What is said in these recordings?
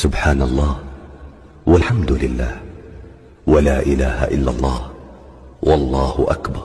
सुब्हानल्लाह वल्हम्दुलिल्लाह वला इलाहा इल्लल्लाह वल्लाहु अकबर।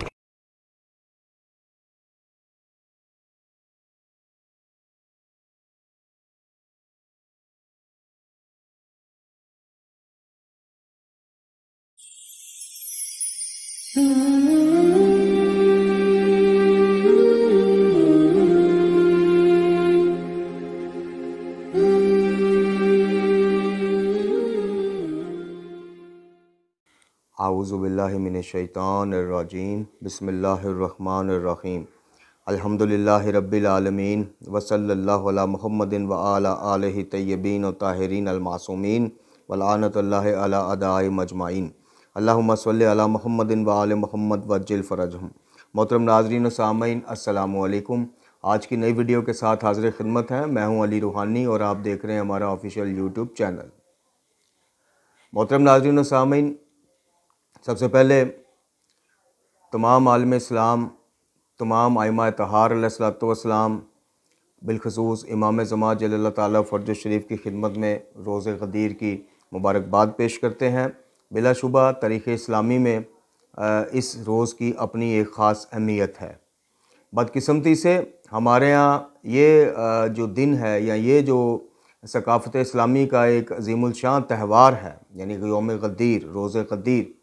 आऊज़ु बिल्लाहि मिनश्शैतानिर्रजीम बिस्मिल्लाहिर्रहमानिर्रहीम अल्हम्दुलिल्लाहि रब्बिल आलमीन व सल्लल्लाहु अला मुहम्मदिन व आला आलिहि तय्यबीन व ताहिरीन अल मासूमीन व लानतुल्लाहि अला अदाई मजमाइन अल्लाहुम्मा सल्लि अला मुहम्मदिन व आले मुहम्मद वज्जिल फ़रजहुम। मोहतरम नाज़रीन व सामीन, अस्सलामु अलैकुम। आज की नई वीडियो के साथ हाज़िर खिदमत हैं। मैं हूं अली रूहानी और आप देख रहे हैं हमारा ऑफिशियल यूट्यूब चैनल। मोहतरम नाज़रीन व सामीन, सबसे पहले तमाम आलम इस्लाम, तमाम आइमा तहार अलैहिस्सलातु वस्सलाम, बिलखसूस इमाम ज़मान जल्लल्लाहु ताला फ़र्ज शरीफ की खिदमत में रोज़े ग़दीर की मुबारकबाद पेश करते हैं। बिलाशुबा तारीख़ इस्लामी में इस रोज़ की अपनी एक ख़ास अहमियत है। बदकिस्मती से हमारे यहाँ ये जो दिन है या ये जो सकाफ़त इस्लामी का एक अज़ीमुल शान त्यौहार है, यानी कि यौम ग़दीर, रोज़े ग़दीर,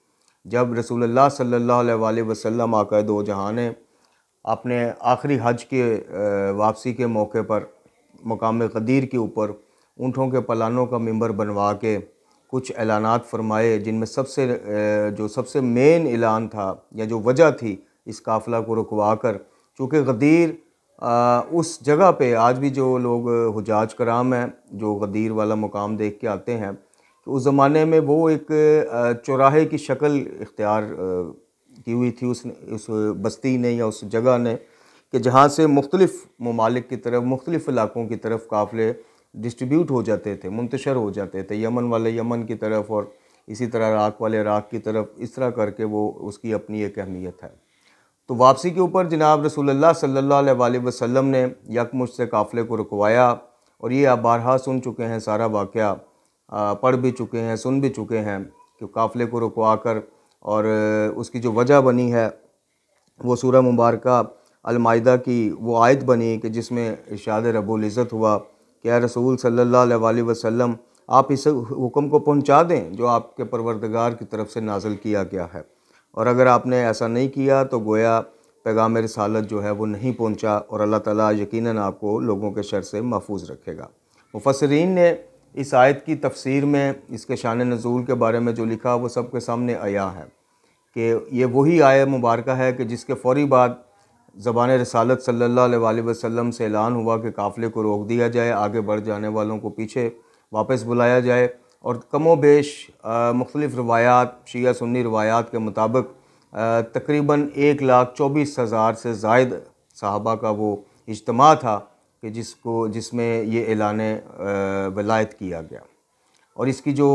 जब रसूलुल्लाह सल्लल्लाहु अलैहि वसल्लम आक़ाए दो जहां ने अपने आखिरी हज के वापसी के मौके पर मकाम ग़दीर के ऊपर ऊँटों के पलानों का मिंबर बनवा के कुछ ऐलानात फरमाए, जिनमें सबसे मेन ऐलान था या जो वजह थी इस काफ़िला को रुकवा कर, चूँकि ग़दीर उस जगह पे आज भी जो लोग हुजाज कराम हैं जो ग़दीर वाला मुकाम देख के आते हैं, तो उस ज़माने में वो एक चौराहे की शक्ल इख्तियार की हुई थी उस बस्ती ने या उस जगह ने, कि जहाँ से मुख्तलिफ़ ममालिक की तरफ, मुख्तलिफ़ इलाक़ों की तरफ काफ़िले डिस्ट्रीब्यूट हो जाते थे, मुंतशर हो जाते थे। यमन वाले यमन की तरफ और इसी तरह इराक़ वाले इराक़ की तरफ, इस तरह करके वो उसकी अपनी एक अहमियत है। तो वापसी के ऊपर जनाब रसूलुल्लाह सल्लल्लाहु अलैहि वसल्लम ने यकमुश्त से काफ़िले को रुकवाया, और ये आप बारहा सुन चुके हैं, सारा वाक़या पढ़ भी चुके हैं, सुन भी चुके हैं कि काफ़िले को रुकवा कर, और उसकी जो वजह बनी है वो सूरह मुबारका अल-माइदा की वो आयत बनी कि जिसमें इरशाद रब्बुल इज़्ज़त हुआ कि या रसूल सल्लल्लाहु अलैहि वसल्लम, आप इस हुक्म को पहुँचा दें जो आपके परवरदिगार की तरफ से नाज़िल किया गया है, और अगर आपने ऐसा नहीं किया तो गोया पैगाम रिसालत जो है वो नहीं पहुँचा, और अल्लाह ताला यकीनन आपको लोगों के शर से महफूज रखेगा। मुफस्सिरीन ने इस आयत की तफसीर में इसके शान नज़ूल के बारे में जो लिखा वो सब के सामने आया है कि ये वही आयत मुबारक है कि जिसके फ़ौरी बाद ज़बान रिसालत सल्लल्लाहु अलैहि वसल्लम से ऐलान हुआ कि काफ़िले को रोक दिया जाए, आगे बढ़ जाने वालों को पीछे वापस बुलाया जाए, और कमो बेश मुख्तलिफ़ रवायात, शिया सुन्नी रवायात के मुताबिक तकरीबन 1,24,000 से ज़ायद सहाबा का वो इज्तिमा था कि जिसमें ये ऐलान वलायत किया गया। और इसकी जो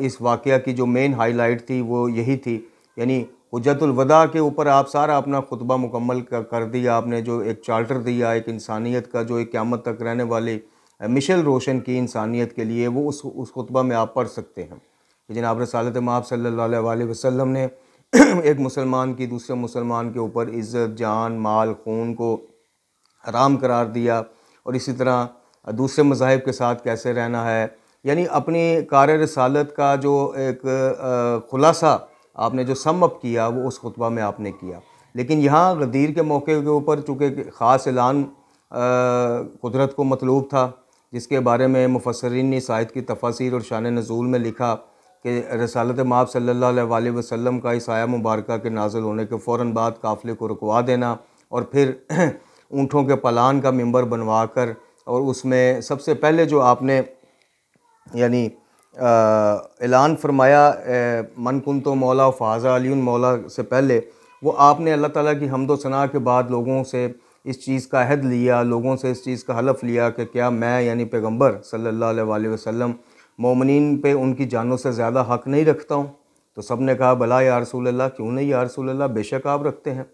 इस वाक़या की जो मेन हाईलाइट थी वो यही थी, यानी हुज्जतुल वदा के ऊपर आप सारा अपना खुतबा मुकम्मल कर दिया, आपने जो एक चार्टर दिया एक इंसानियत का, जो एक क़यामत तक रहने वाली मिशल रोशन की इंसानियत के लिए, वो उस खुतबा में आप पढ़ सकते हैं कि जनाब रसूलुल्लाह माब सल्लल्लाहु अलैहि वसल्लम ने एक मुसलमान की दूसरे मुसलमान के ऊपर इज़्ज़त, जान, माल, खून को हराम करार दिया, और इसी तरह दूसरे मज़ाहिब के साथ कैसे रहना है, यानी अपनी कार रिसालत का जो एक ख़ुलासा आपने जो सम अप किया वो उस खुतबा में आपने किया। लेकिन यहाँ ग़दीर के मौके के ऊपर चूँकि ख़ास ऐलान कुदरत को मतलूब था, जिसके बारे में मुफस्सिरीन ने इस आयत की तफसीर और शान नज़ूल में लिखा कि रसालत माब सल्लल्लाहु अलैहि वसल्लम का इस आया मुबारका के नाज़िल होने के फ़ौरन बाद काफ़िले को रुकवा देना, और फिर ऊँटों के पलान का मिंबर बनवा कर, और उसमें सबसे पहले जो आपने यानी ऐलान फरमाया मन कुंतो मौला फ़ाज़ा अलीउन मौला से पहले, वो आपने अल्लाह ताला की हम्द व सना के बाद लोगों से इस चीज़ का अहद लिया, लोगों से इस चीज़ का हलफ लिया कि क्या मैं यानी पैगम्बर सल्लल्लाहु अलैहि वसल्लम मोमिनीन पे उनकी जानों से ज़्यादा हक़ नहीं रखता हूँ? तो सब ने कहा भला या रसूल अल्लाह, क्यों नहीं या रसूल अल्लाह, बेशक आप रखते हैं।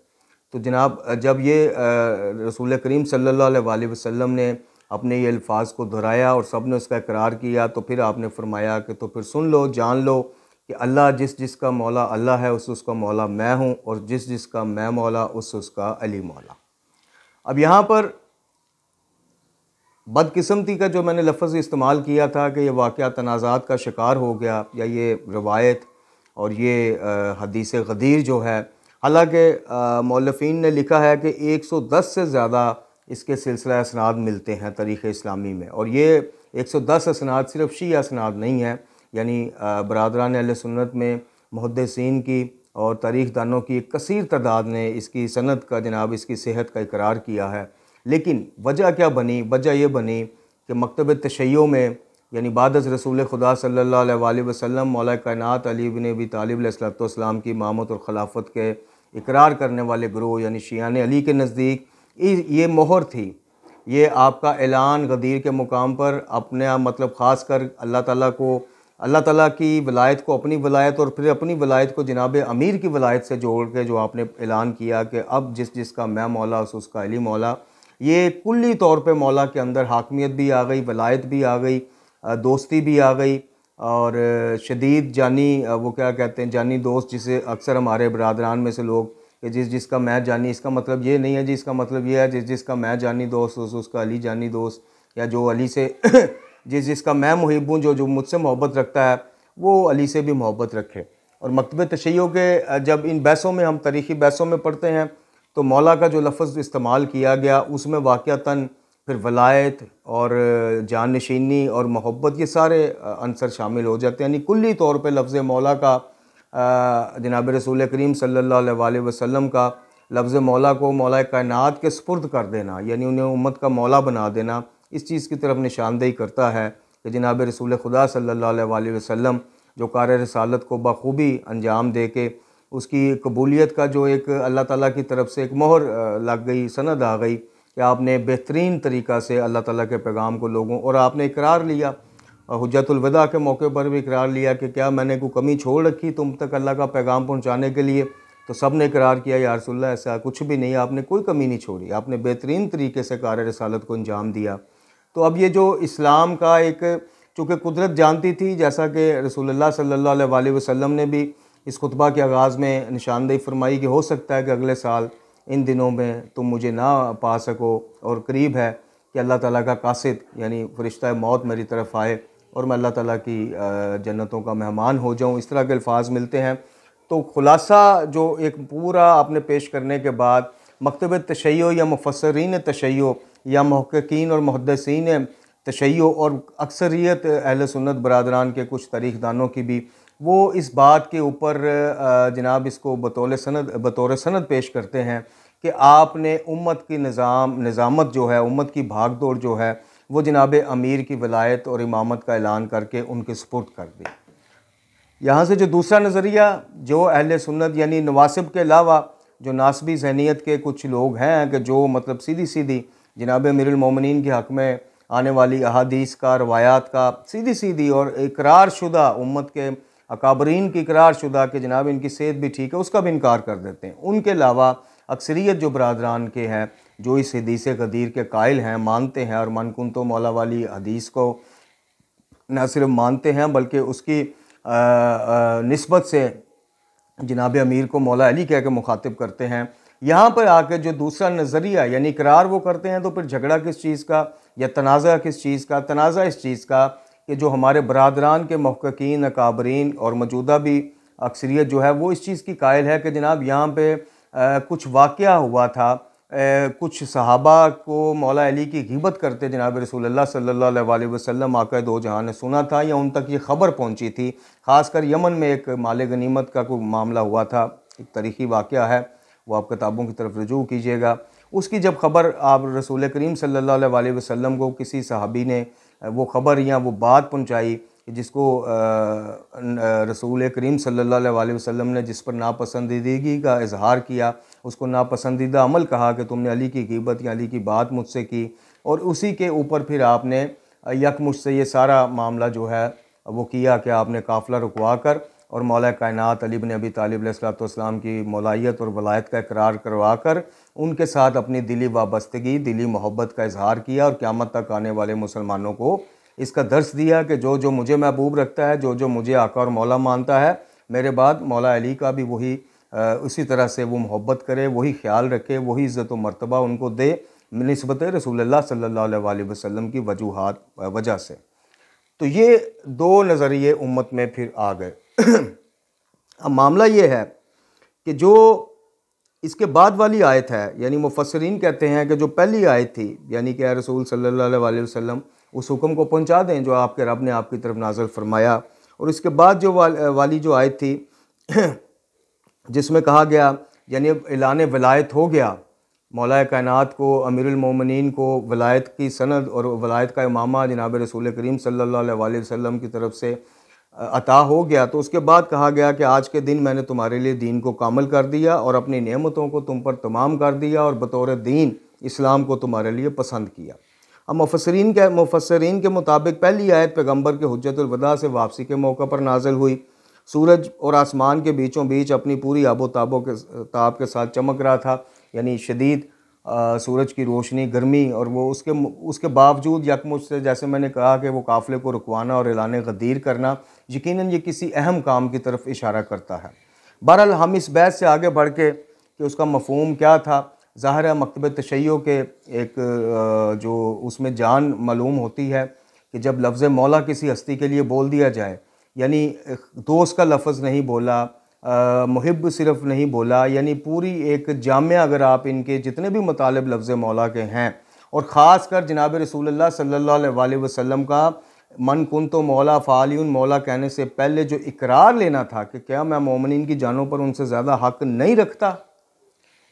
तो जनाब जब ये रसूल करीम सल्लल्लाहु अलैहि वसल्लम ने अपने ये अल्फाज को दोहराया और सब ने उसका इकरार किया, तो फिर आपने फरमाया कि तो फिर सुन लो, जान लो कि अल्लाह जिसका मौला अल्लाह है उसका मौला मैं हूँ, और जिसका मैं मौला उसका अली मौला। अब यहाँ पर बदकिस्मती का जो मैंने लफ्ज़ इस्तेमाल किया था कि ये वाक़या तनाज़ात का शिकार हो गया, या ये रवायत और ये हदीस गदीर जो है, हालांकि मौलफ़ीन ने लिखा है कि 110 से ज़्यादा इसके सिलसिला असनाद मिलते हैं तारीख़ इस्लामी में, और ये 110 असनाद सिर्फ शी असनाद नहीं है, यानी बरादरान अहले सुन्नत में मुहद्दिसीन की और तारीख़ दानों की एक कसीर तादाद ने इसकी सनद का जनाब इसकी सेहत का इकरार किया है। लेकिन वजह क्या बनी? वजह ये बनी कि मकतब तशय्यो में, यानी बाद अज़ रसूल खुदा सल्लल्लाहु अलैहि वसल्लम मौला कायनात अली इब्न अबी तालिब अलैहिस्सलाम की इमामत और खिलाफत के इकरार करने वाले ग्रोह यानी शियाने अली के नज़दीक ये मोहर थी, ये आपका ऐलान गदीर के मुकाम पर अपने मतलब ख़ास कर अल्लाह ताला की वलायत को अपनी वलायत और फिर अपनी वलायत को जनाब अमीर की वलायत से जोड़ के जो आपने ऐलान किया कि अब जिसका मैं मौला उसका अली मौला, ये कुल्ली तौर पे मौला के अंदर हाकमियत भी आ गई, वलायत भी आ गई, दोस्ती भी आ गई, और शदीद जानी वो क्या कहते हैं जानी दोस्त, जिसे अक्सर हमारे बरादरान में से लोग कि जिसका मैं जानी, इसका मतलब ये नहीं है जी, इसका मतलब ये है जिसका मैं जानी दोस्त उसका अली जानी दोस्त, या जो अली से जिसका मैं मुहिब हूँ, जो मुझसे मोहब्बत रखता है वो अली से भी मोहब्बत रखे। और मकतब तशय्यो के जब इन बहसों में हम तारीख़ी बहसों में पढ़ते हैं तो मौला का जो लफ्ज़ इस्तेमाल किया गया उसमें वाक़अतन फिर वलायत और जाननशीनी और मोहब्बत ये सारे अंसर शामिल हो जाते हैं, यानी कुल्ली तौर पे लफ्ज़ मौला का जनाब रसूल करीम सल्लल्लाहु अलैहि वसल्लम का लफ्ज़ मौला को मौला कायनात के सुपुर्द कर देना, यानी उन्हें उम्मत का मौला बना देना, इस चीज़ की तरफ निशानदेही करता है कि जनाब रसूल खुदा सल्लल्लाहु अलैहि वसल्लम जो कार रसालत को बखूबी अंजाम दे के उसकी कबूलियत का जो एक अल्लाह ताला की तरफ से एक मोहर लग गई, सनद आ गई कि आपने बेहतरीन तरीक़ा से अल्लाह ताला के पैगाम को लोगों, और आपने इकरार लिया हुज्जतुल वदा के मौके पर भी इकरार लिया कि क्या मैंने कोई कमी छोड़ रखी तुम तक अल्लाह का पैगाम पहुँचाने के लिए? तो सब ने इकरार किया या रसूलल्लाह ऐसा कुछ भी नहीं, आपने कोई कमी नहीं छोड़ी, आपने बेहतरीन तरीके से कार रसालत को अंजाम दिया। तो अब ये जो इस्लाम का एक चूँकि कुदरत जानती थी, जैसा कि रसूलुल्लाह सल्लल्लाहु अलैहि वसल्लम ने भी इस खुतबा के आगाज़ में निशानदेही फरमाई कि हो सकता है कि अगले साल इन दिनों में तुम मुझे ना पा सको, और करीब है कि अल्लाह ताला का कासिद यानी फ़रिश्ता मौत मेरी तरफ़ आए और मैं अल्लाह ताला की जन्नतों का मेहमान हो जाऊँ, इस तरह के अल्फाज मिलते हैं। तो खुलासा जो एक पूरा आपने पेश करने के बाद मकतब तशय्यो या मुफस्सरीन तशय्यो या मुहक्किकीन और मुहद्दिसीन तशय्यो और अक्सरियत अहले सुन्नत बरादरान के कुछ तारीख़दानों की भी वो इस बात के ऊपर जनाब इसको बतौर सनद पेश करते हैं कि आपने उम्मत की निज़ामत जो है, उम्मत की भाग दौड़ जो है वो जनाब अमीर की वलायत और इमामत का ऐलान करके उनके सुपुर्द कर दी। यहाँ से जो दूसरा नज़रिया जो अहले सुन्नत यानी नवासिब के अलावा जो नासबी ज़हनियत के कुछ लोग हैं कि जो मतलब सीधी सीधी जनाब अमीरुल मोमिनीन के हक़ में आने वाली अहादीस का, रवायात का सीधी सीधी और इकरार शुदा उम्मत के अकाबरीन की इकरार शुदा कि जनाब इनकी सेहत भी ठीक है उसका भी इनकार कर देते हैं। उनके अलावा अक्सरियत जो बरादरान के हैं जो इस हदीस गदीर के कायल हैं, मानते हैं, और मन कुन तो मौला वाली हदीस को न सिर्फ मानते हैं बल्कि उसकी निस्बत से जनाब अमीर को मौला अली कह के मुखातिब करते हैं। यहाँ पर आकर जो दूसरा नज़रिया यानी इकरार वो करते हैं, तो फिर झगड़ा किस चीज़ का या तनाज़ा किस चीज़ का? तनाज़ा इस चीज़ का कि जो हमारे बरादरान के मुहक्किकीन अकाबरीन और मौजूदा भी अक्सरियत जो है वो इस चीज़ की कायल है कि जनाब यहाँ पे कुछ वाक़या हुआ था, कुछ सहाबा को मौला अली की ग़ीबत करते जनाब रसूलुल्लाह सल्लल्लाहु अलैहि वसल्लम आका दो जहां ने सुना था या उन तक ये ख़बर पहुँची थी। ख़ासकर यमन में एक माल गनीमत का कोई मामला हुआ था, एक तारीख़ी वाक़या है, वो आप किताबों की तरफ रुजू कीजिएगा। उसकी जब ख़बर आप रसूल करीम सल्लल्लाहु अलैहि वसल्लम को किसी सहाबी ने वो ख़बर या वो बात पहुँचाई जिसको रसूल करीम सल्लल्लाहु अलैहि वसल्लम ने जिस पर नापसंदीदगी का इजहार किया, उसको नापसंदीदा अमल कहा कि तुमने अली की ग़ीबत या अली की बात मुझसे की, और उसी के ऊपर फिर आपने यकमुश्त ये सारा मामला जो है वो किया कि आपने काफ़िला रुकवा कर और मौला कायनात अली इब्न अबी तालिब अलैहिस्सलाम की मौलायत और वलायत का इकरार करवा कर उनके साथ अपनी दिली वाबस्तगी, दिली मोहब्बत का इजहार किया और क़यामत तक आने वाले मुसलमानों को इसका दर्स दिया कि जो जो मुझे महबूब रखता है, जो जो मुझे आका और मौला मानता है, मेरे बाद मौला अली का भी वही उसी तरह से वो मोहब्बत करे, वही ख्याल रखे, वही इज़्ज़त व मर्तबा उनको दे निस्बत रसूलुल्लाह सल्लल्लाहु अलैहि वसल्लम की वजह से। तो ये दो नज़रिए उम्मत में फिर आ गए। अब मामला ये है कि जो इसके बाद वाली आयत है, यानी मुफस्सिरीन कहते हैं कि जो पहली आयत थी, यानी कि रसूल सल्लल्लाहु अलैहि वसल्लम उस हुक्म को पहुंचा दें जो आपके रब ने आपकी तरफ नाज़िल फरमाया, और इसके बाद जो वाली जो आयत थी जिसमें कहा गया, यानी ऐलान वलायत हो गया, मौला कायनात को, अमीरुल मोमिनीन को वलायत की सनद और वलायत का इमामा जनाब रसूल करीम सल्लल्लाहु अलैहि वसल्लम की तरफ से अता हो गया। तो उसके बाद कहा गया कि आज के दिन मैंने तुम्हारे लिए दीन को कामिल कर दिया और अपनी नेमतों को तुम पर तमाम कर दिया और बतौर दीन इस्लाम को तुम्हारे लिए पसंद किया। अब मुफस्सिरीन के मुताबिक पहली आयत पैगम्बर के हुज्जतुल वदा से वापसी के मौका पर नाजिल हुई। सूरज और आसमान के बीचों बीच अपनी पूरी ताब के साथ चमक रहा था, यानी शदीद सूरज की रोशनी, गर्मी, और वो उसके बावजूद यकमुश्त से, जैसे मैंने कहा कि वो काफ़िले को रुकवाना और ऐलान गदीर करना, यकीनन ये किसी अहम काम की तरफ इशारा करता है। बहरहाल हम इस बहस से आगे बढ़ के कि उसका मफ़हूम क्या था, ज़ाहिर है मकतब तशय्यो के एक जो उसमें जान मालूम होती है कि जब लफ्ज़ मौला किसी हस्ती के लिए बोल दिया जाए, यानी दोस्त का लफ्ज़ नहीं बोला, मुहिब सिर्फ नहीं बोला, यानी पूरी एक जामिया अगर आप इनके जितने भी मुतालिब लफ्ज़ मौला के हैं, और ख़ास कर जनाब रसूलुल्लाह सल्लल्लाहु अलैहि वसल्लम का मन कुन तो मौला फ़ालियुन मौला कहने से पहले जो इकरार लेना था कि क्या मैं मोमिनीन की जानों पर उनसे ज़्यादा हक़ नहीं रखता,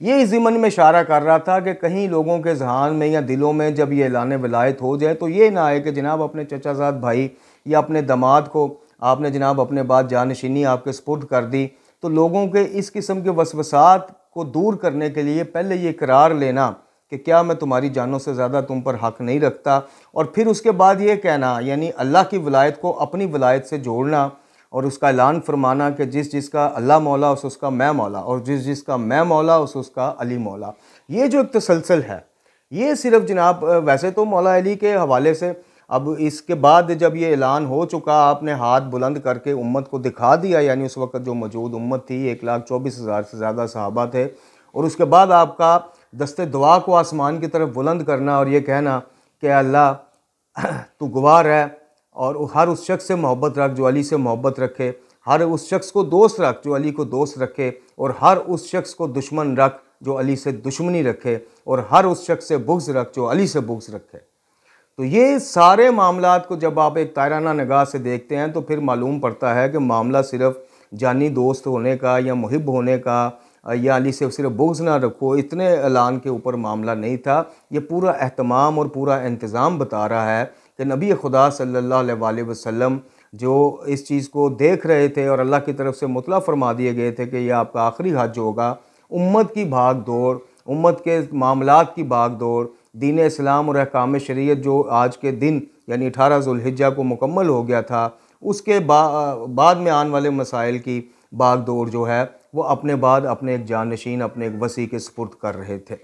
ये इस ज़िमन में इशारा कर रहा था कि कहीं लोगों के जहान में या दिलों में जब ये ऐलान वलायत हो जाए तो ये ना आए कि जनाब अपने चचाज़ाद भाई या अपने दामाद को आपने जनाब अपने बाद जानशीनी आपके सुपुर्द कर दी। तो लोगों के इस किस्म के वसवसात को दूर करने के लिए पहले ये इकरार लेना कि क्या मैं तुम्हारी जानों से ज़्यादा तुम पर हक़ नहीं रखता, और फिर उसके बाद ये कहना, यानी अल्लाह की वलायत को अपनी वलायत से जोड़ना और उसका ऐलान फरमाना कि जिस जिसका अल्लाह मौला उस उसका मैं मौला, और जिस जिसका मैं मौला उस उसका अली मौला। ये जो एक तसलसल है, ये सिर्फ जनाब वैसे तो मौला अली के हवाले से, अब इसके बाद जब ये ऐलान हो चुका, आपने हाथ बुलंद करके उम्मत को दिखा दिया, यानी उस वक्त जो मौजूद उम्मत थी 1,24,000 से ज़्यादा सहाबा थे, और उसके बाद आपका दस्ते दुआ को आसमान की तरफ बुलंद करना और ये कहना कि अल्लाह तू गवाह है, और हर उस शख्स से मोहब्बत रख जो अली से मोहब्बत रखे, हर उस शख्स को दोस्त रख जो अली को दोस्त रखे, और हर उस शख्स को दुश्मन रख जो अली से दुश्मनी रखे, और हर उस शख्स से बुग़्ज़ रख जो अली से बुग़्ज़ रखे। तो ये सारे मामलात को जब आप एक तायराना निगाह से देखते हैं तो फिर मालूम पड़ता है कि मामला सिर्फ जानी दोस्त होने का या मुहिब होने का या अली से सिर्फ बुग़्ज़ ना रखो इतने ऐलान के ऊपर मामला नहीं था। ये पूरा एहतमाम और पूरा इंतज़ाम बता रहा है कि नबी खुदा सल्लल्लाहु अलैहि वसल्लम जो इस चीज़ को देख रहे थे और अल्लाह की तरफ से मुतला फरमा दिए गए थे कि यह आपका आखिरी हज होगा। उम्मत की भाग दौड़, उम्मत के मामलात की भाग दौड़, दीन इस्लाम और अहकाम शरीयत जो आज के दिन यानी 18 ज़ुल्हिज्जा को मुकम्मल हो गया था, उसके बाद में आने वाले मसाइल की भाग दौड़ जो है वो अपने बाद अपने एक जानशीन, अपने एक वसी के सुपुर्द कर रहे थे।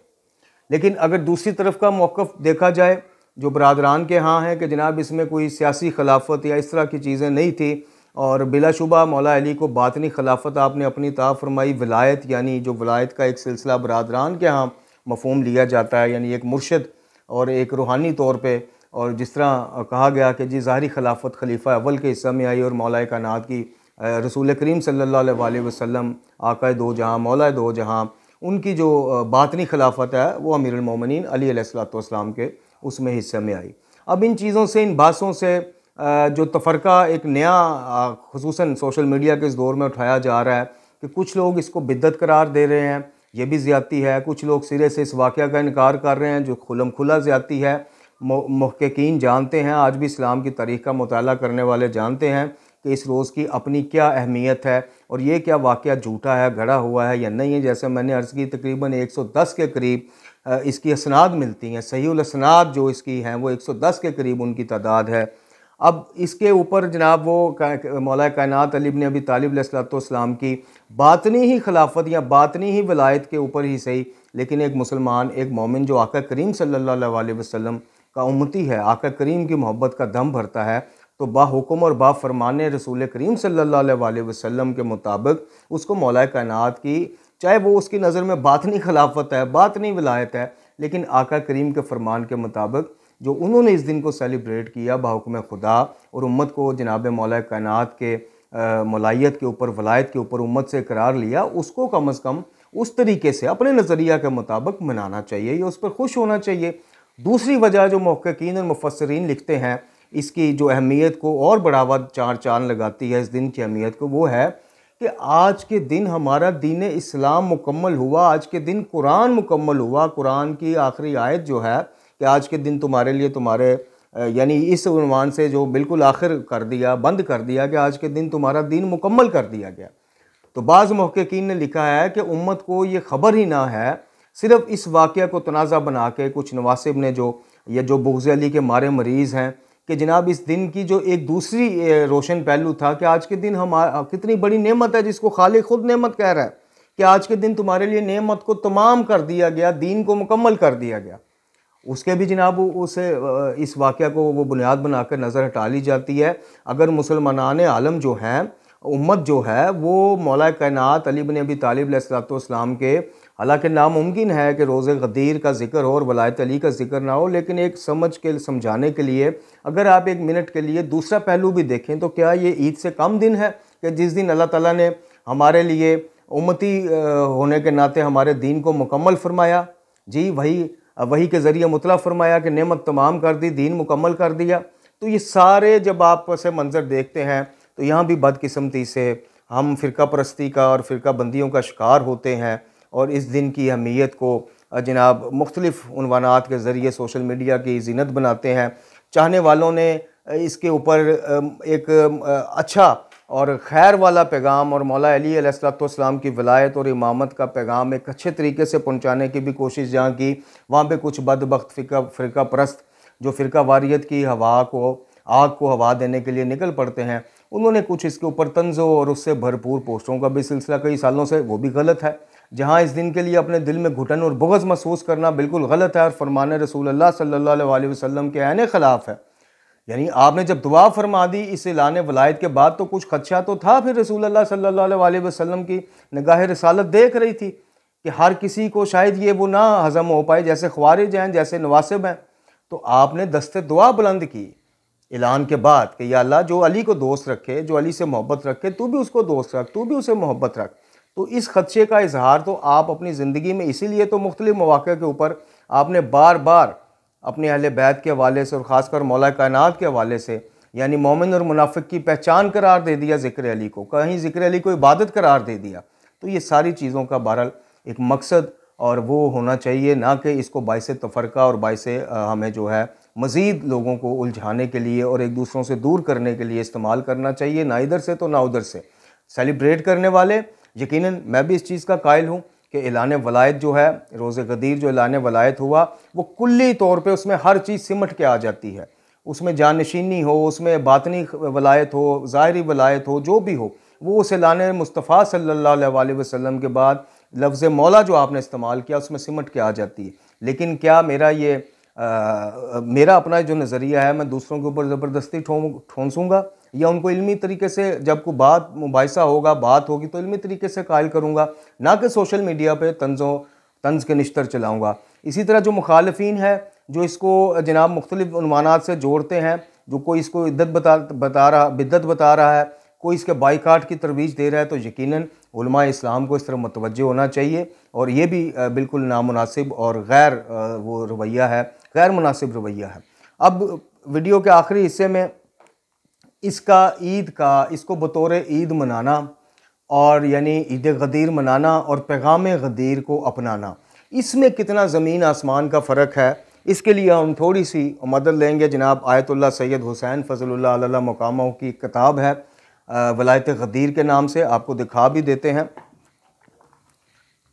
लेकिन अगर दूसरी तरफ का मौक़िफ़ देखा जाए जो बरादरान के यहाँ है कि जनाब इसमें कोई सियासी खिलाफत या इस तरह की चीज़ें नहीं थी, और बिलाशुबा मौला अली को बातनी खिलाफत आपने अपनी ता फरमाई। विलायत यानी जो विलायत का एक सिलसिला बरादरान के यहाँ मफ़हूम लिया जाता है, यानी एक मुर्शिद और एक रूहानी तौर पे, और जिस तरह कहा गया कि जी ज़ाहरी खिलाफत खलीफा अव्वल के हिस्सा में आई और मौला कायनात की रसूल करीम सल्लल्लाहु अलैहि वसल्लम आका दो जहाँ मौला दो जहाँ, उनकी जो बातनी खिलाफत है वो अमीरुल मोमिनीन अली अलैहिस्सलातु वस्सलाम के उसमें हिस्से में आई। अब इन चीज़ों से, इन बातों से जो तफ़रक़ा एक नया खुसूसन सोशल मीडिया के इस दौर में उठाया जा रहा है कि कुछ लोग इसको बिद्दत करार दे रहे हैं, ये भी ज़्यादती है। कुछ लोग सिरे से इस वाक़या का इनकार कर रहे हैं जो खुलम खुला ज़्यादती है। मुहक़्क़ीन जानते हैं, आज भी इस्लाम की तारीख़ का मुताला करने वाले जानते हैं कि इस रोज़ की अपनी क्या अहमियत है और ये क्या वाक़या झूठा है, गढ़ा हुआ है या नहीं है। जैसे मैंने अर्ज़ की, तकरीबन 110 के करीब इसकी असनाद मिलती हैं, सहीहुल असनाद जो इसकी हैं वो 110 के करीब उनकी तादाद है। अब इसके ऊपर जनाब वो मौला कायनात अली इब्न अबी तालिब अलैहिस्सलाम की बातनी ही खिलाफत या बातनी ही वलायत के ऊपर ही सही, लेकिन एक मुसलमान, एक मोमिन जो आका करीम सल्लल्लाहु अलैहि वसल्लम का उम्मती है, आका करीम की मोहब्बत का दम भरता है, तो बाहुकुम और बाफरमाने रसूल करीम सल्लल्लाहु अलैहि वसल्लम के मुताबिक उसको मौला कायनात की, चाहे वो उसकी नज़र में बातनी खिलाफत है, बातनी वलायत है, लेकिन आका करीम के फरमान के मुताबिक जो उन्होंने इस दिन को सेलिब्रेट किया बाहुकुम खुदा और उम्मत को जनाब मौला कायनात के मौलायत के ऊपर, वलायत के ऊपर उम्मत से करार लिया, उसको कम अज़ कम उस तरीके से अपने नज़रिया के मुताबिक मनाना चाहिए या उस पर खुश होना चाहिए। दूसरी वजह जो मुहक्किकीन और मुफस्सिरीन लिखते हैं इसकी जो अहमियत को और बढ़ावा चार चांद लगाती है इस दिन की अहमियत को, वो है कि आज के दिन हमारा दीन इस्लाम मुकम्मल हुआ, आज के दिन कुरान मुकम्मल हुआ। कुरान की आखिरी आयत जो है कि आज के दिन तुम्हारे लिए तुम्हारे यानी इस उन्वान से जो बिल्कुल आखिर कर दिया, बंद कर दिया कि आज के दिन तुम्हारा दीन मुकम्मल कर दिया गया। तो बाज़ मुहक्किकीन ने लिखा है कि उम्मत को ये ख़बर ही ना है, सिर्फ़ इस वाक़या को तनाज़ा बना के कुछ नवासिब ने जो बुग़्ज़ अली के मारे मरीज़ हैं कि जनाब इस दिन की जो एक दूसरी रोशन पहलू था कि आज के दिन हम कितनी बड़ी नेमत है जिसको खालिक खुद नेमत कह रहा है कि आज के दिन तुम्हारे लिए नेमत को तमाम कर दिया गया, दीन को मुकम्मल कर दिया गया। उसके भी जनाब उसे इस वाक़या को वो बुनियाद बनाकर नज़र हटा ली जाती है। अगर मुसलमानान आलम जो हैं, उम्मत जो है, वो मौला कायनात अली इब्न अबी तालिब अलैहिस्सलाम के, हालांकि नामुमकिन है कि रोज़े गदीर का ज़िक्र हो और वलायत अली का ज़िक्र ना हो, लेकिन एक समझाने के लिए अगर आप एक मिनट के लिए दूसरा पहलू भी देखें तो क्या ये ईद से कम दिन है कि जिस दिन अल्लाह ताला ने हमारे लिए उम्मती होने के नाते हमारे दीन को मुकम्मल फरमाया। जी वही के ज़रिए मुतला फरमाया कि नेमत तमाम कर दी, दीन मुकम्मल कर दिया। तो ये सारे जब आप से मंज़र देखते हैं तो यहाँ भी बदकिस्मती से हम फ़िरका परस्ती का और फ़िरका बंदियों का शिकार होते हैं और इस दिन की अहमियत को जनाब मुख्तलिफ़ उन्वानात के ज़रिए सोशल मीडिया की ज़ीनत बनाते हैं। चाहने वालों ने इसके ऊपर एक अच्छा और खैर वाला पैगाम और मौला अली अलैहिस्सलाम की वलायत और इमामत का पैगाम एक अच्छे तरीके से पहुँचाने की भी कोशिश जहाँ की, वहाँ पे कुछ बदबख्त फ़िरका परस्त जो फ़िरका वारियत की आग को हवा देने के लिए निकल पड़ते हैं, उन्होंने कुछ इसके ऊपर तंज़ों और उससे भरपूर पोस्टों का भी सिलसिला कई सालों से, वो भी गलत है। जहाँ इस दिन के लिए अपने दिल में घुटन और बुग़्ज़ महसूस करना बिल्कुल गलत है और फरमान रसूलुल्लाह सल्लल्लाहु अलैहि वसल्लम के ऐन ख़िलाफ़ है। यानी आपने जब दुआ फरमा दी इस ऐलान वलायत के बाद तो कुछ खदशा तो था, फिर रसूलुल्लाह सल्लल्लाहु अलैहि वसल्लम की निगाह रिसालत देख रही थी कि हर किसी को शायद ये वो ना हज़म हो पाए, जैसे ख्वारिज हैं, जैसे नवासिब हैं। तो आपने दस्ते दुआ बुलंद की ऐलान के बाद कि या अल्लाह जो अली को दोस्त रखे, जो अली से मोहब्बत रखे, तू भी उसको दोस्त रख, तू भी उसे मोहब्बत रख। तो इस खदशे का इजहार तो आप अपनी ज़िंदगी में, इसीलिए तो मुख्तलिफ मौक़े के ऊपर आपने बार बार अपने अहले बैत के हवाले से और ख़ासकर मौला कायनात के हवाले से यानी मोमिन और मुनाफिक की पहचान करार दे दिया ज़िक्र अली को, कहीं ज़िक्र अली को इबादत करार दे दिया। तो ये सारी चीज़ों का बहरहाल एक मकसद और वो होना चाहिए, ना कि इसको बाइसे तफ़रक़ा और बाइसे हमें जो है मज़ीद लोगों को उलझाने के लिए और एक दूसरों से दूर करने के लिए इस्तेमाल करना चाहिए, ना इधर से तो ना उधर से। सेलिब्रेट करने वाले, यकीनन मैं भी इस चीज़ का कायल हूँ कि ऐलान वलायत जो है, रोज़े गदीर जो ऐलान वलायत हुआ, वो कुल्ली तौर पे उसमें हर चीज़ सिमट के आ जाती है। उसमें जानशीनी हो, उसमें बातनी वलायत हो, ज़ाहिरी वलायत हो, जो भी हो, वो उस ऐलान मुस्तफ़ा सल्लल्लाहु अलैहि वसल्लम के बाद लफ्ज़ मौला जो आपने इस्तेमाल किया उसमें सिमट के आ जाती है। लेकिन क्या मेरा अपना जो नज़रिया है, मैं दूसरों के ऊपर ज़बरदस्ती ठोंसूँगा या उनको इल्मी तरीके से जब कोई बात मुबाहिसा होगा, बात होगी तो इल्मी तरीके से कायल करूँगा, ना कि सोशल मीडिया पे तंज़ के निश्तर चलाऊँगा। इसी तरह जो मुखालिफिन है, जो इसको जनाब मुख्तलिफ उन्वानात से जोड़ते हैं, जो कोई इसको बिद्दत बता रहा है, कोई इसके बाइकाट की तरवीज दे रहा है, तो यकीनन उलमा इस्लाम को इस तरह मुतवज्जे होना चाहिए और ये भी बिल्कुल नामुनासिब और गैर वो रवैया है, गैर मुनासिब रवैया है। अब वीडियो के आखिरी हिस्से में इसको बतौर ईद मनाना और यानी ईद गदीर मनाना और पैगाम गदीर को अपनाना, इसमें कितना ज़मीन आसमान का फ़र्क है, इसके लिए हम थोड़ी सी मदद लेंगे। जनाब आयतुल्लाह सैयद हुसैन फ़ज़लुल्लाह अला मकामों की किताब है वलायत गदीर के नाम से, आपको दिखा भी देते हैं।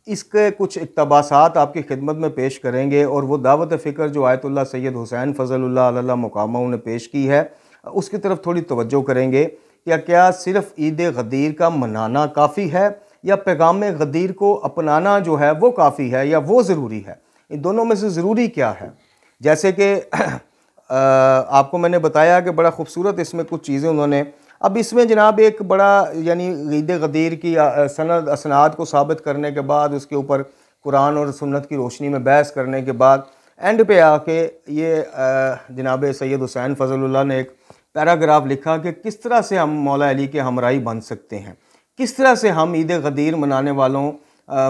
इसके कुछ इक़्तिबासात आपकी खिदमत में पेश करेंगे और वो दावत फ़िक्र जो आयतुल्लाह सैयद हुसैन फ़ज़लुल्लाह अला मकामों ने पेश की है, उसकी तरफ थोड़ी तवज्जो करेंगे। क्या सिर्फ ईद गदीर का मनाना काफ़ी है या पैगाम गदीर को अपनाना जो है वो काफ़ी है या वो ज़रूरी है? इन दोनों में से ज़रूरी क्या है? जैसे कि आपको मैंने बताया कि बड़ा खूबसूरत इसमें कुछ चीज़ें उन्होंने, अब इसमें जनाब एक बड़ा यानी ईद गदीर की सनद असनाद को साबित करने के बाद उसके ऊपर कुरान और सुन्नत की रोशनी में बहस करने के बाद एंड पे आके ये जनाब सैयद हुसैन फजलुल्लाह ने एक पैराग्राफ लिखा कि किस तरह से हम मौला अली के हमराई बन सकते हैं, किस तरह से हम ईद गदीर मनाने वालों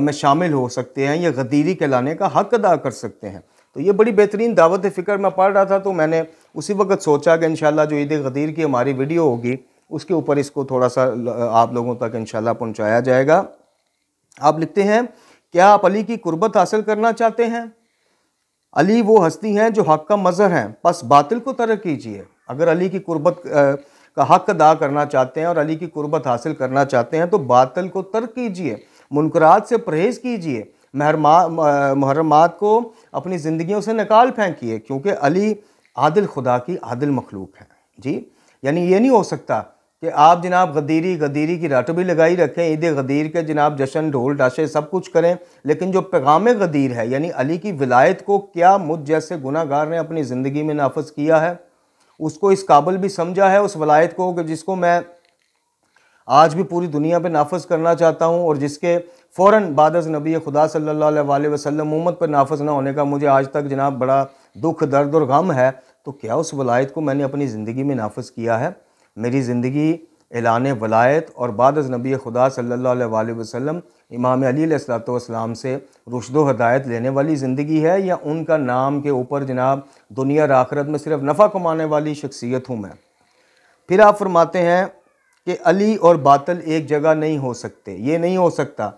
में शामिल हो सकते हैं, ये गदीरी कहलाने का हक़ अदा कर सकते हैं। तो ये बड़ी बेहतरीन दावत फ़िक्र मैं पढ़ रहा था, तो मैंने उसी वक्त सोचा कि इंशाल्लाह जो ईद गदीर की हमारी वीडियो होगी उसके ऊपर इसको थोड़ा सा आप लोगों तक इंशाल्लाह पहुँचाया जाएगा। आप लिखते हैं, क्या आप अली की कुर्बत हासिल करना चाहते हैं? अली वो हस्ती हैं जो हक़ का मज़हर हैं, बस बातिल को तर्क कीजिए। अगर अली की कुर्बत का हक़ अदा करना चाहते हैं और अली की कुर्बत हासिल करना चाहते हैं तो बातिल को तर्क कीजिए, मुनकरात से परहेज़ कीजिए, मुहर्रमात को अपनी ज़िंदगियों से निकाल फेंकिए, क्योंकि अली आदिल खुदा की आदिल मखलूक है जी। यानी ये नहीं हो सकता कि आप जनाब गदीरी की रट भी लगाई रखें, ईद गदीर के जनाब जश्न ढोल डाशे सब कुछ करें, लेकिन जो पैगाम गदीर है यानी अली की विलायत को क्या मुझ जैसे गुनाहगार ने अपनी ज़िंदगी में नाफज किया है, उसको इस काबिल भी समझा है उस वलायत को कि जिसको मैं आज भी पूरी दुनिया पे नाफज करना चाहता हूँ और जिसके फ़ौरन बाद अज़ नबी खुदा सल्लल्लाहु अलैहि वसल्लम उम्मत पर नाफज ना होने का मुझे आज तक जनाब बड़ा दुख दर्द और गम है। तो क्या उस वलायत को मैंने अपनी ज़िंदगी में नाफज किया है? मेरी ज़िंदगी ऐलान वलायत और बाद अज़ नबी खुदा सल्लल्लाहु अलैहि वसल्लम इमाम अली अलैहिस्सलाम से रुश्द व हदायत लेने वाली ज़िंदगी है, या उनका नाम के ऊपर जनाब दुनिया और आखिरत में सिर्फ नफ़ा कमाने वाली शख्सियत हूँ मैं? फिर आप फरमाते हैं कि अली और बातिल एक जगह नहीं हो सकते। ये नहीं हो सकता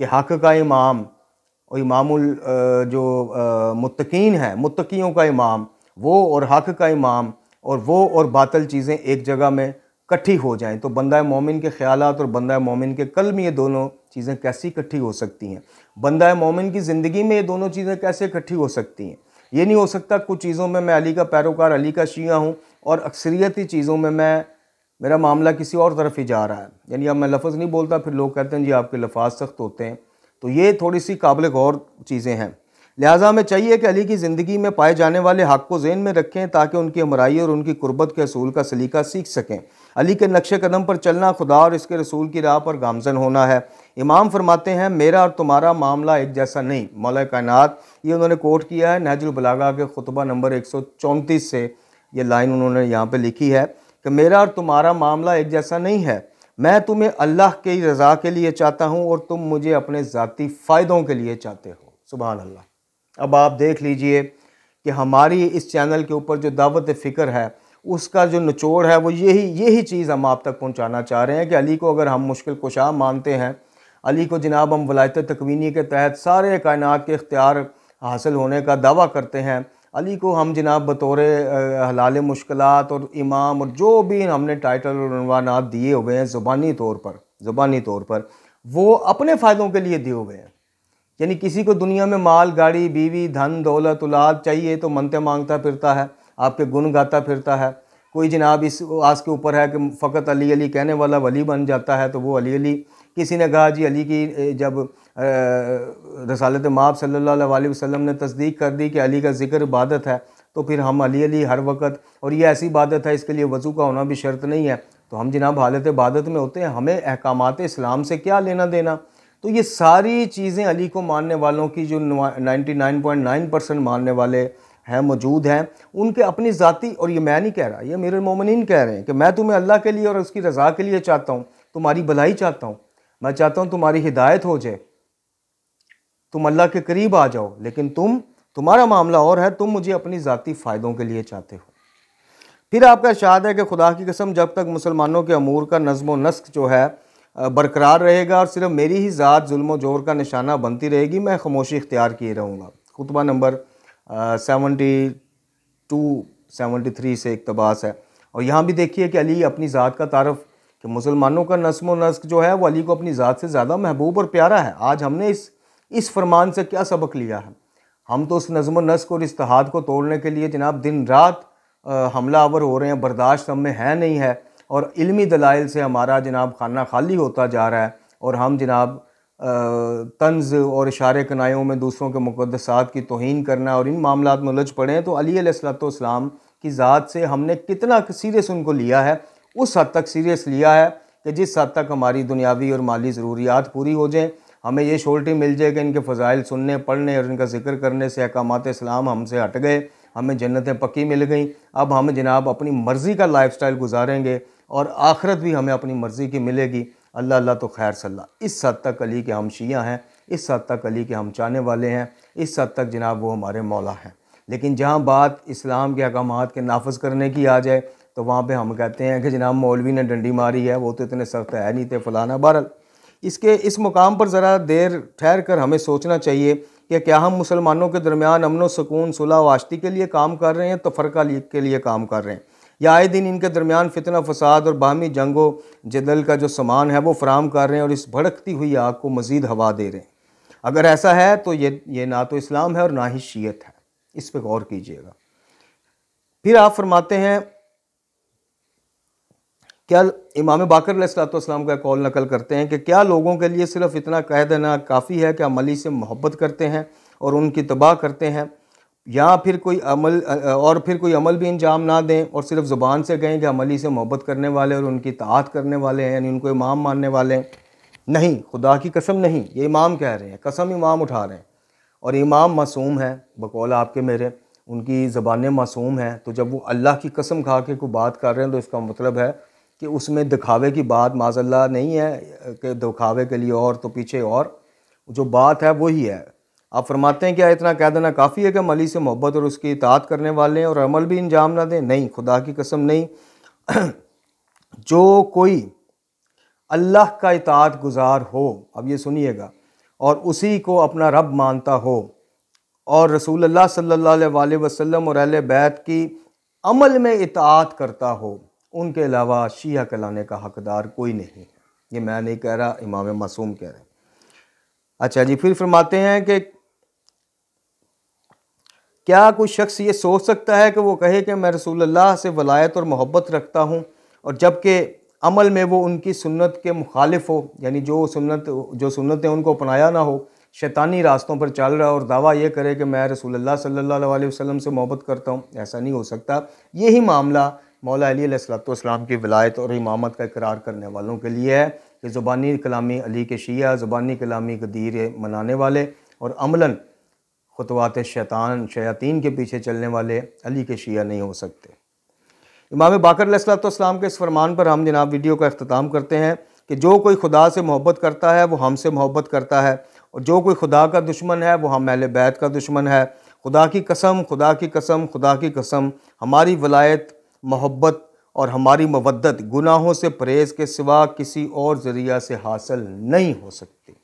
कि हक़ का इमाम और इमामुल जो मुत्तकीन है, मुत्तकियों का इमाम वो और हक़ का इमाम और वो और बातिल चीज़ें एक जगह में इकट्ठी हो जाएं। तो बंदा मोमिन के ख़यालात और बंदा मोमिन के कल्ब में ये दोनों चीज़ें कैसी इकट्ठी हो सकती हैं? बंदा मोमिन की ज़िंदगी में ये दोनों चीज़ें कैसे इकट्ठी हो सकती हैं? ये नहीं हो सकता कुछ चीज़ों में मैं अली का पैरोकार, अली का शिया हूँ और अक्सरियती चीज़ों में मेरा मामला किसी और तरफ ही जा रहा है। यानी अब मैं लफ्ज़ नहीं बोलता, फिर लोग कहते हैं जी आपके लफाज सख्त होते हैं। तो ये थोड़ी सी काबिल गौर चीज़ें हैं। लिहाजा हमें चाहिए कि अली की ज़िंदगी में पाए जाने वाले हक़ को ज़हन में रखें ताकि उनकी हमराई और उनकी कुर्बत के असूल का सलीका सीख सकें। अली के नक्शे कदम पर चलना खुदा और इसके रसूल की राह पर गामज़न होना है। इमाम फरमाते हैं, मेरा और तुम्हारा मामला एक जैसा नहीं। मौला कायनात, ये उन्होंने कोट किया है नहजुल बलागा के खुतबा नंबर 134 से ये लाइन उन्होंने यहाँ पर लिखी है कि मेरा और तुम्हारा मामला एक जैसा नहीं है। मैं तुम्हें अल्लाह की रज़ा के लिए चाहता हूँ और तुम मुझे अपने ज़ाती फ़ायदों के लिए चाहते हो। सुभान अल्लाह। अब आप देख लीजिए कि हमारी इस चैनल के ऊपर जो दावत फ़िक्र है उसका जो निचोड़ है वो यही चीज़ हम आप तक पहुंचाना चाह रहे हैं कि अली को अगर हम मुश्किल कुशा मानते हैं, अली को जनाब हम वलायत तकवीनी के तहत सारे कायनात के इख्तियार हासिल होने का दावा करते हैं, अली को हम जनाब बतौर हलाल मुश्किलात और इमाम और जो भी हमने टाइटल और उन्वानात दिए हुए हैं ज़ुबानी तौर पर वो अपने फ़ायदों के लिए दिए हुए हैं। यानी किसी को दुनिया में माल, गाड़ी, बीवी, धन, दौलत, औलाद चाहिए तो मनते मांगता फिरता है, आपके गुण गाता फिरता है। कोई जनाब इस आस के ऊपर है कि फ़कत अली अली कहने वाला वली बन जाता है तो वो अली अली। किसी ने कहा जी अली की जब रसालत माब सल्लल्लाहु अलैहि वसल्लम ने तस्दीक कर दी कि अली का ज़िक्र इबादत है तो फिर हम अली अली हर वक्त, और ये ऐसी इबादत है इसके लिए वज़ू का होना भी शर्त नहीं है, तो हम जनाब हालत इबादत में होते हैं, हमें अहकामात इस्लाम से क्या लेना देना। तो ये सारी चीज़ें अली को मानने वालों की जो 99.9% मानने वाले हैं मौजूद हैं, उनके अपनी ज़ाती, और ये मैं नहीं कह रहा, ये मेरे मोमिनीन कह रहे हैं कि मैं तुम्हें अल्लाह के लिए और उसकी रज़ा के लिए चाहता हूँ, तुम्हारी भलाई चाहता हूँ, मैं चाहता हूँ तुम्हारी हिदायत हो जाए, तुम अल्लाह के करीब आ जाओ, लेकिन तुम्हारा मामला और है, तुम मुझे अपनी ज़ाती फ़ायदों के लिए चाहते हो। फिर आपका इरशाद है कि खुदा की कसम जब तक मुसलमानों के अमूर का नज़्म व नस्क जो है बरकरार रहेगा और सिर्फ मेरी ही ज़ात जुल्म जोर का निशाना बनती रहेगी, मैं खामोशी इख्तियार किए रहूँगा। खुतबा नंबर 72-73 से इक़्तिबास है। और यहाँ भी देखिए कि अली अपनी ज़ात का तारफ़ कि मुसलमानों का नस्म व नस्क जो है वो अली को अपनी ज़ात से ज़्यादा महबूब और प्यारा है। आज हमने इस फरमान से क्या सबक लिया है? हम तो उस नज़्म व नस्क और इस्तिहाद को तोड़ने के लिए जनाब दिन रात हमला आवर हो रहे हैं, बर्दाश्त हम में है नहीं है, और इल्मी दलाइल से हमारा जनाब खाना खाली होता जा रहा है, और हम जनाब तंज़ और इशारे कनायों में दूसरों के मुक़द्दसात की तौहीन करना और इन मामलात में उलझ पड़े हैं, तो अली अलैहिस्सलाम की ज़ात से हमने कितना सीरियस उनको लिया है। उस हद तक सीरियस लिया है कि जिस हद तक हमारी दुनियावी और माली ज़रूरियात पूरी हो जाएँ, हमें ये श्योरिटी मिल जाए कि इनके फ़ज़ाइल सुनने पढ़ने और इनका ज़िक्र करने से अहकामात इस्लाम हमसे हट गए, हमें जन्नतें पक्की मिल गई। अब हम जनाब अपनी मर्ज़ी का लाइफस्टाइल गुजारेंगे और आखिरत भी हमें अपनी मर्ज़ी की मिलेगी। अल्लाह अल्लाह तो खैर सल्ला। इस हद तक अली के हम शिया हैं, इस हद तक अली के हम चाहने वाले हैं, इस हद तक जनाब वो हमारे मौला हैं। लेकिन जहाँ बात इस्लाम के अहकामात के नाफिज करने की आ जाए तो वहाँ पे हम कहते हैं कि जनाब मौलवी ने डंडी मारी है, वो तो इतने सख्त है नहीं थे, फलाना। बहरहाल इस मुकाम पर ज़रा देर ठहर कर हमें सोचना चाहिए कि क्या हम मुसलमानों के दरमियान अमन व सुकून, सुलह व आश्ती के लिए काम कर रहे हैं, तफरका के लिए काम कर रहे हैं, या आए दिन इनके दरमियान फितना फसाद और बाहमी जंगो जदल का जो सामान है वो फराम कर रहे हैं और इस भड़कती हुई आग को मज़ीद हवा दे रहे हैं। अगर ऐसा है तो ये ना तो इस्लाम है और ना ही शीयत है। इस पर गौर कीजिएगा। फिर आप फरमाते हैं, क्या इमाम बाकर अलैहिस्सलाम का कौल नकल करते हैं कि क्या लोगों के लिए सिर्फ इतना कह देना काफ़ी है कि हम अली से मोहब्बत करते हैं और उनकी तबाह करते हैं, या फिर कोई अमल भी अंजाम ना दें और सिर्फ ज़ुबान से कहें कि हम अली से मोहब्बत करने वाले और उनकी ताअत करने वाले हैं, यानी उनको इमाम मानने वाले हैं? नहीं, खुदा की कसम नहीं, ये इमाम कह रहे हैं, कसम इमाम उठा रहे हैं। और इमाम मासूम है बकौल आपके मेरे, उनकी ज़बानें मासूम हैं। तो जब वो अल्लाह की कसम खा के कोई बात कर रहे हैं तो इसका मतलब है कि उसमें दिखावे की बात माज़अल्लाह नहीं है कि दिखावे के लिए और तो पीछे और, जो बात है वही है। आप फरमाते हैं क्या इतना कह देना काफ़ी है कि हम अली से मोहब्बत और उसकी इताअत करने वाले हैं और अमल भी अंजाम ना दें? नहीं, खुदा की कसम नहीं। जो कोई अल्लाह का इताअत गुजार हो, अब ये सुनिएगा, और उसी को अपना रब मानता हो और रसूलुल्लाह सल्लल्लाहु अलैहि वसल्लम और अहले बैत की अमल में इताअत करता हो, उनके अलावा शिया कहलाने का हकदार कोई नहीं है। ये मैं नहीं कह रहा, इमाम मासूम कह रहे हैं। अच्छा जी, फिर फरमाते हैं कि क्या कोई शख्स ये सोच सकता है कि वो कहे कि मैं रसूलुल्लाह से वलायत और मोहब्बत रखता हूँ और जबकि अमल में वो उनकी सुन्नत के मुखालिफ हो, यानी जो सुन्नतें उनको अपनाया ना हो, शैतानी रास्तों पर चल रहा हो और दावा ये करे कि मैं रसूलुल्लाह सल्लल्लाहु अलैहि वसल्लम से मोहब्बत करता हूँ? ऐसा नहीं हो सकता। यही मामला मौला अली अलैहिस्सलाम की विलायत और इमामत का इकरार करने वालों के लिए है कि ज़ुबानी कलामी अली के शिया, ज़ुबानी कलामी गदीर मनाने वाले और अमलन खुतवात शयातीन के पीछे चलने वाले अली के शिया नहीं हो सकते। इमाम बाकर अलैहिस्सलाम के इस फरमान पर हम जनाब वीडियो का अख्ताम करते हैं कि जो कोई खुदा से मोहब्बत करता है वो हमसे मोहब्बत करता है, और जो कोई खुदा का दुश्मन है वो हम अहले बैत का दुश्मन है। खुदा की कसम, खुदा की कसम, खुदा की कसम, हमारी वलायत, मोहब्बत और हमारी मवद्दत गुनाहों से परहेज़ के सिवा किसी और ज़रिया से हासिल नहीं हो सकती।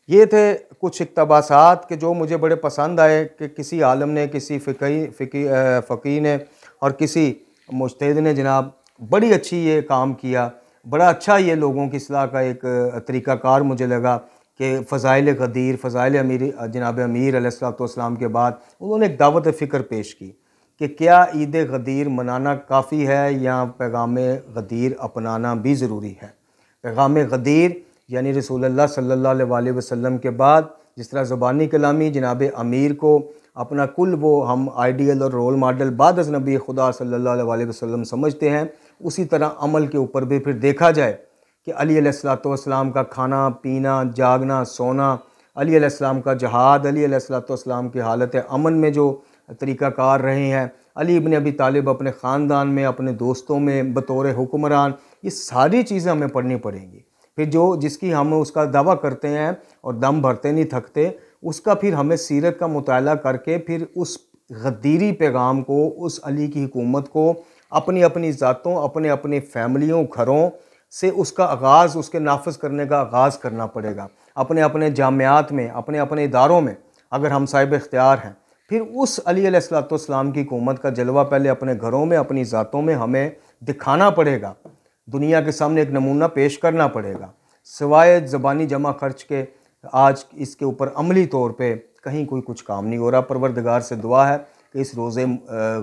ये थे कुछ इक़्तिबासात के जो मुझे बड़े पसंद आए कि किसी आलम ने, किसी फ़क़ीह ने और किसी मुज्तहिद ने जनाब बड़ी अच्छी ये काम किया। बड़ा अच्छा ये लोगों की इस्लाह का एक तरीक़ाकार मुझे लगा कि फ़ज़ाइल गदीर, फ़ज़ाइल अमीर जनाब अमीर अलैहिस्सलाम के बाद उन्होंने एक दावत फ़िक्र पेश की कि क्या ईद गदीर मनाना काफ़ी है या पैगाम गदीर अपनाना भी ज़रूरी है। पैगाम गदीर यानी रसूलुल्लाह सल्लल्लाहु अलैहि वसल्लम के बाद जिस तरह ज़ुबानी कलामी जनाब अमीर को अपना कुल वो हम आइडियल और रोल मॉडल बाद अज़ नबी खुदा सल्लल्लाहु अलैहि वसल्लम समझते हैं, उसी तरह अमल के ऊपर भी फिर देखा जाए कि अली अलैहिस्सलाम का खाना पीना, जागना, सोना, अली अलैहिस्सलाम का जहाद, अली अलैहिस्सलाम की हालत अमन में जो तरीक़ाकार रहे हैं, अली इब्न अबी तालिब अपने ख़ानदान में, अपने दोस्तों में बतौर हुक्मरान, ये सारी चीज़ें हमें पढ़नी पड़ेंगी। फिर जिसकी हम उसका दावा करते हैं और दम भरते नहीं थकते, उसका फिर हमें सीरत का मुताला करके फिर उस गदीरी पैगाम को, उस अली की हुकूमत को अपनी अपनी ज़ातों, अपने अपने फैमिलियों, घरों से उसका आगाज़, उसके नाफिज करने का आगाज़ करना पड़ेगा। अपने अपने जामियात में, अपने अपने इदारों में अगर हम साहिब इख्तियार हैं, फिर उस अली अलैहिस्सलाम की हुकूमत का जलवा पहले अपने घरों में, अपनी ज़ातों में हमें दिखाना पड़ेगा, दुनिया के सामने एक नमूना पेश करना पड़ेगा। सिवाय ज़बानी जमा खर्च के आज इसके ऊपर अमली तौर पे कहीं कोई कुछ काम नहीं हो रहा। परवरदिगार से दुआ है कि इस रोज़े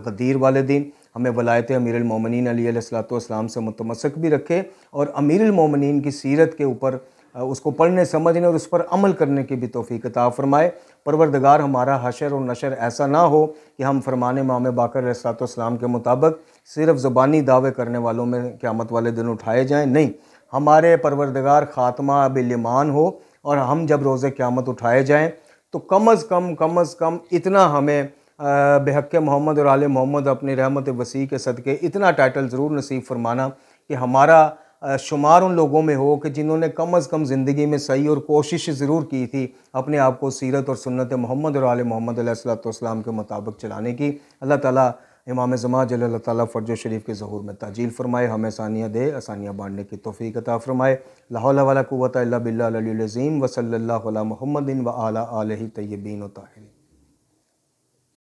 गदीर वाले दिन हमें वलायत अमीरुल मोमिनीन अलैहिस्सलाम से मुतमस्सक भी रखे और अमीरुल मोमिनीन की सीरत के ऊपर उसको पढ़ने समझने और उस पर अमल करने की भी तौफीक अता फरमाए। परवरदिगार हमारा हशर और नशर ऐसा ना हो कि हम फरमान इमाम बाकर अलैहिस्सलाम के मुताबिक सिर्फ़ ज़ुबानी दावे करने वालों में क़यामत वाले दिन उठाए जाएँ। नहीं, हमारे परवरदिगार ख़ात्मा बिल ईमान हो और हम जब रोज़े क़यामत उठाए जाएँ तो कम अज़ कम इतना हमें बेहक़ मोहम्मद और आले मोहम्मद अपनी रहमत वसी के सदक़े इतना टाइटल ज़रूर नसीब फरमाना कि हमारा शुमार उन लोगों में हो कि जिन्होंने कम अज़ कम ज़िंदगी में सही और कोशिश ज़रूर की थी अपने आप को सीरत और सुन्नत मोहम्मद और आले मोहम्मद अलैहिस्सलाम के मुताबिक चलाने की। अल्लाह ताला इमाम ज़मा जल्लल्लाहु ताला फ़र्ज शरीफ के ज़हूर में ताजील फरमाए, हमें आसानियाँ दे, आसानियाँ बांटने की तौफ़ीक़ अता फरमाए। ला हौला वला कुव्वता इल्ला बिल्लाहिल अलीयुल अज़ीम व सल्लल्लाहु अला मुहम्मदिन व अला आलिहि तय्यबीन व ताहिरीन।